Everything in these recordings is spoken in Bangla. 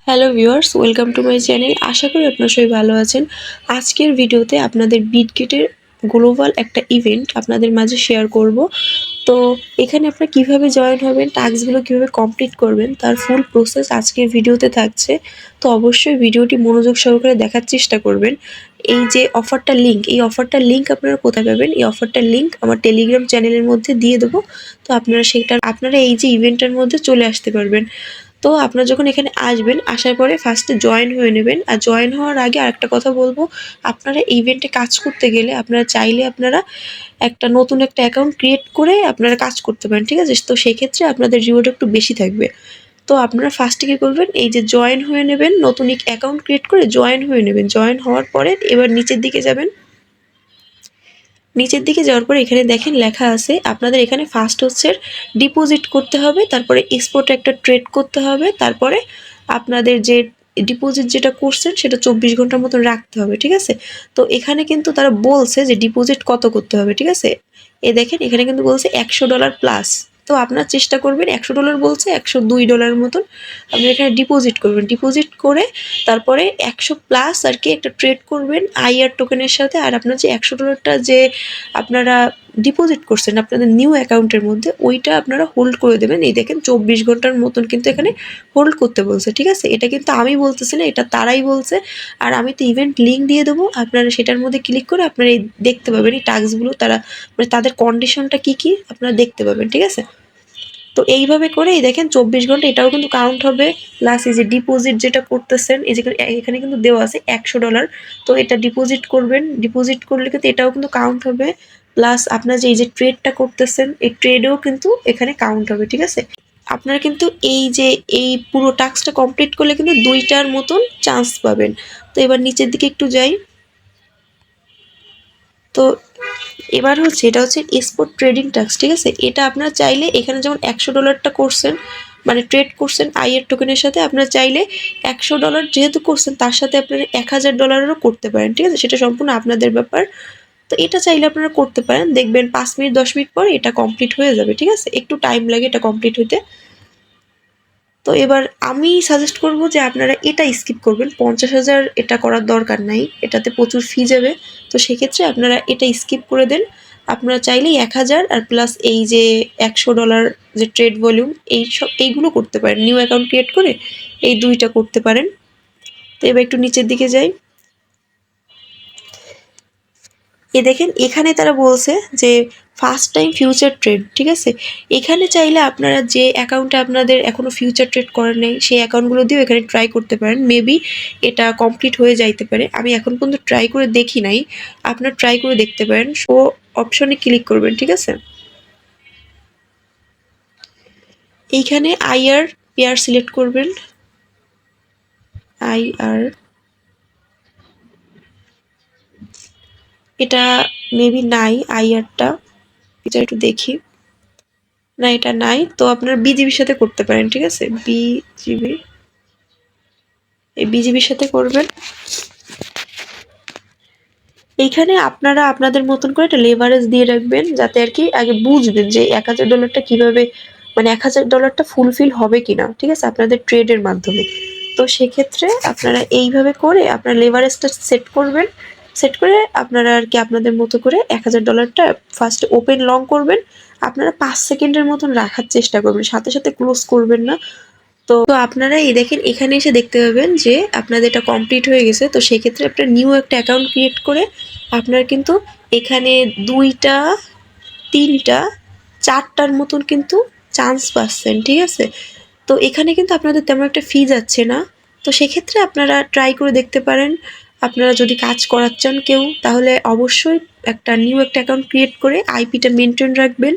Hello viewers, welcome to my channel. আশা করি আপনারা সবাই ভালো আছেন। আজকের ভিডিওতে আপনাদের বিটগেটের গ্লোবাল একটা ইভেন্ট আপনাদের মাঝে শেয়ার করব। তো এখানে আপনারা কিভাবে জয়েন হবেন, টাস্কগুলো কিভাবে কমপ্লিট করবেন, তার ফুল প্রসেস আজকের ভিডিওতে থাকছে। তো অবশ্যই ভিডিওটি মনোযোগ সহকারে দেখার চেষ্টা করবেন। এই যে এই অফারটার লিঙ্ক আপনারা কোথায় পাবেন? এই অফারটার লিঙ্ক আমার টেলিগ্রাম চ্যানেলের মধ্যে দিয়ে দেবো। তো আপনারা এই যে ইভেন্টটার মধ্যে চলে আসতে পারবেন। তো আপনারা যখন এখানে আসবেন, আসার পরে ফার্স্টে জয়েন হয়ে নেবেন। আর জয়েন হওয়ার আগে আরেকটা কথা বলবো, আপনারা ইভেন্টে কাজ করতে গেলে আপনারা চাইলে একটা নতুন একটা অ্যাকাউন্ট ক্রিয়েট করে আপনারা কাজ করতে পারেন, ঠিক আছে? তো সেক্ষেত্রে আপনাদের রিওয়ার্ড একটু বেশি থাকবে। তো আপনারা ফার্স্টে কী করবেন, এই যে জয়েন হয়ে নেবেন, নতুন অ্যাকাউন্ট ক্রিয়েট করে জয়েন হয়ে নেবেন। জয়েন হওয়ার পরে এবার নিচের দিকে যাবেন। নিচের দিকে যাওয়ার পরে এখানে দেখেন লেখা আছে আপনাদের এখানে ফার্স্ট হচ্ছে ডিপোজিট করতে হবে, তারপরে এক্সপোর্টে একটা ট্রেড করতে হবে, তারপরে আপনাদের যে ডিপোজিট যেটা করছেন সেটা 24 ঘন্টার মতন রাখতে হবে, ঠিক আছে? তো এখানে কিন্তু তারা বলছে যে ডিপোজিট কত করতে হবে, ঠিক আছে? দেখেন এখানে কিন্তু বলছে $100 প্লাস। তো আপনার চেষ্টা করবেন, $100 বলছে, $102 মতন আপনি এখানে ডিপোজিট করবেন। ডিপোজিট করে তারপরে 100 প্লাস আর কি একটা ট্রেড করবেন আইআর টোকেনের সাথে। আর আপনার যে $100টা যে আপনারা ডিপোজিট করছেন আপনাদের নিউ অ্যাকাউন্টের মধ্যে, ওইটা আপনারা হোল্ড করে দেবেন। এই দেখেন 24 ঘন্টার মতন কিন্তু এখানে হোল্ড করতে বলছে, ঠিক আছে? এটা কিন্তু আমি বলতেছি না, এটা তারাই বলছে। আর আমি তো ইভেন্ট লিঙ্ক দিয়ে দেবো, আপনারা সেটার মধ্যে ক্লিক করে আপনারা এই দেখতে পাবেন এই টাস্কগুলো, তারা মানে তাদের কন্ডিশনটা কী কী আপনারা দেখতে পাবেন, ঠিক আছে? তো এইভাবে করে এই দেখেন 24 ঘন্টা এটাও কিন্তু কাউন্ট হবে। প্লাস এই যে ডিপোজিট যেটা করতেছেন, এই যে এখানে কিন্তু দেওয়া আছে $100। তো এটা ডিপোজিট করবেন, ডিপোজিট করলে কিন্তু এটাও কিন্তু কাউন্ট হবে। প্লাস আপনার যে এই যে ট্রেডটা করতেছেন, এই ট্রেডেও কিন্তু এখানে কাউন্ট হবে, ঠিক আছে? আপনারা কিন্তু এই যে এই পুরো টাস্কটা কমপ্লিট করলে কিন্তু 2টার মতন চান্স পাবেন। তো এবার নিচের দিকে একটু যাই। তো এবার হচ্ছে এটা হচ্ছে এক্সপোর্ট ট্রেডিং টাস্ক, ঠিক আছে? এটা আপনারা চাইলে এখানে যেমন $100টা করছেন, মানে ট্রেড করছেন আইয়ের টোকেনের সাথে, আপনারা চাইলে $100 যেহেতু করছেন তার সাথে আপনারা $1000-ও করতে পারেন, ঠিক আছে? সেটা সম্পূর্ণ আপনাদের ব্যাপার। তো এটা চাইলে আপনারা করতে পারেন, দেখবেন 5 মিনিট 10 মিনিট পরে এটা কমপ্লিট হয়ে যাবে, ঠিক আছে? একটু টাইম লাগে এটা কমপ্লিট হতে। তো এবার আমি সাজেস্ট করব যে আপনারা এটা স্কিপ করবেন। 50,000 এটা করার দরকার নাই, এটাতে প্রচুর ফি যাবে। তো সেক্ষেত্রে আপনারা এটা স্কিপ করে দেন। আপনারা চাইলেই 1000 আর প্লাস এই যে $100 যে ট্রেড ভলিউম, এইগুলো করতে পারেন। নিউ অ্যাকাউন্ট ক্রিয়েট করে এই 2টা করতে পারেন। তো এবার একটু নিচের দিকে যাই। দেখেন এখানে তারা বলছে যে ফার্স্ট টাইম ফিউচার ট্রেড, ঠিক আছে? এখানে চাইলে আপনারা যে অ্যাকাউন্টে আপনাদের এখনও ফিউচার ট্রেড করেন নাই সেই অ্যাকাউন্টগুলো দিয়েও এখানে ট্রাই করতে পারেন। মেবি এটা কমপ্লিট হয়ে যাইতে পারে, আমি এখন পর্যন্ত ট্রাই করে দেখি নাই। আপনারা ট্রাই করে দেখতে পারেন। শো অপশনে ক্লিক করবেন, ঠিক আছে? এইখানে আইআর পেয়ার সিলেক্ট করবেন। আইআর এটা মেবি নাই, আইআরটা এটা একটু দেখি। না, এটা নাই। তো আপনারা বিজিবির সাথে করতে পারেন, ঠিক আছে? বিজিবির সাথে করবেন। এইখানে আপনারা আপনাদের মতন করে একটা লেভারেজ দিয়ে রাখবেন, যাতে আর কি আগে বুঝবেন যে $1000টা কিভাবে, মানে $1000টা ফুলফিল হবে কিনা, ঠিক আছে? আপনাদের ট্রেডের মাধ্যমে। তো সেক্ষেত্রে আপনারা এইভাবে করে আপনার লেভারেজটা সেট করবেন। সেট করে আপনারা আর কি আপনাদের মতো করে $1000টা ফার্স্ট ওপেন লং করবেন। আপনারা 5 সেকেন্ডের মতন রাখার চেষ্টা করবেন, সাথে সাথে ক্লোজ করবেন না। তো আপনারা এই দেখেন এখানে এসে দেখতে পাবেন যে আপনাদের এটা কমপ্লিট হয়ে গেছে। তো সেক্ষেত্রে আপনার নিউ একটা অ্যাকাউন্ট ক্রিয়েট করে আপনার কিন্তু এখানে 2টা 3টা 4টার মতন কিন্তু চান্স পাচ্ছেন, ঠিক আছে? তো এখানে কিন্তু আপনাদের তেমন একটা ফি যাচ্ছে না। তো সেক্ষেত্রে আপনারা ট্রাই করে দেখতে পারেন। আপনারা যদি কাজ করাচ্ছেন কেউ, তাহলে অবশ্যই একটা নিউ একটা অ্যাকাউন্ট ক্রিয়েট করে আইপিটা মেনটেন রাখবেন।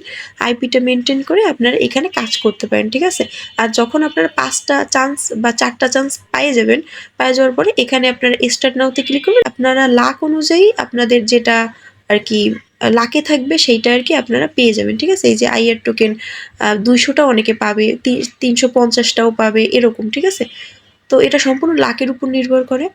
আইপিটা মেনটেন করে আপনারা এখানে কাজ করতে পারেন, ঠিক আছে? আর যখন আপনারা 5টা চান্স বা 4টা চান্স পেয়ে যাবেন, পেয়ে যাওয়ার পরে এখানে আপনারা স্টার্ট নাওতে ক্লিক করবেন। আপনারা লাক অনুযায়ী আপনাদের যেটা আর কি লাকে থাকবে সেইটা আর কি আপনারা পেয়ে যাবেন, ঠিক আছে? এই যে আইআর টোকেন 200টাও অনেকে পাবে, 350টাও পাবে, এরকম, ঠিক আছে? তো এটা সম্পূর্ণ লাকের উপর নির্ভর করে।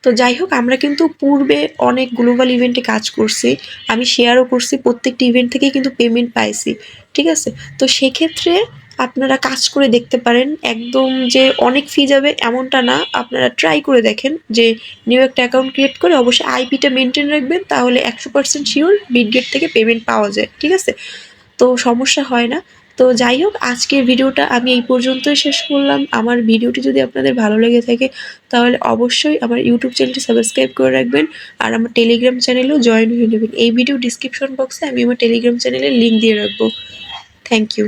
তো যাই হোক, আমরা কিন্তু পূর্বে অনেক গ্লোবাল ইভেন্টে কাজ করছি, আমি শেয়ারও করছি, প্রত্যেকটি ইভেন্ট থেকেই কিন্তু পেমেন্ট পাইছি, ঠিক আছে? তো সেক্ষেত্রে আপনারা কাজ করে দেখতে পারেন। একদম যে অনেক ফি যাবে এমনটা না। আপনারা ট্রাই করে দেখেন যে নিউ একটা অ্যাকাউন্ট ক্রিয়েট করে অবশ্যই আইপিটা মেইনটেইন রাখবেন, তাহলে 100% সিওর বিটগেট থেকে পেমেন্ট পাওয়া যায়। ঠিক আছে? তো সমস্যা হয় না। তো যাই হোক, আজকের ভিডিওটা আমি এই পর্যন্তই শেষ করলাম। আমার ভিডিওটি যদি আপনাদের ভালো লেগে থাকে তাহলে অবশ্যই আমার ইউটিউব চ্যানেলটি সাবস্ক্রাইব করে রাখবেন আর আমার টেলিগ্রাম চ্যানেলেও জয়েন হয়ে নেবেন। এই ভিডিও ডিসক্রিপশন বক্সে আমি আমার টেলিগ্রাম চ্যানেলের লিঙ্ক দিয়ে রাখবো। Thank you.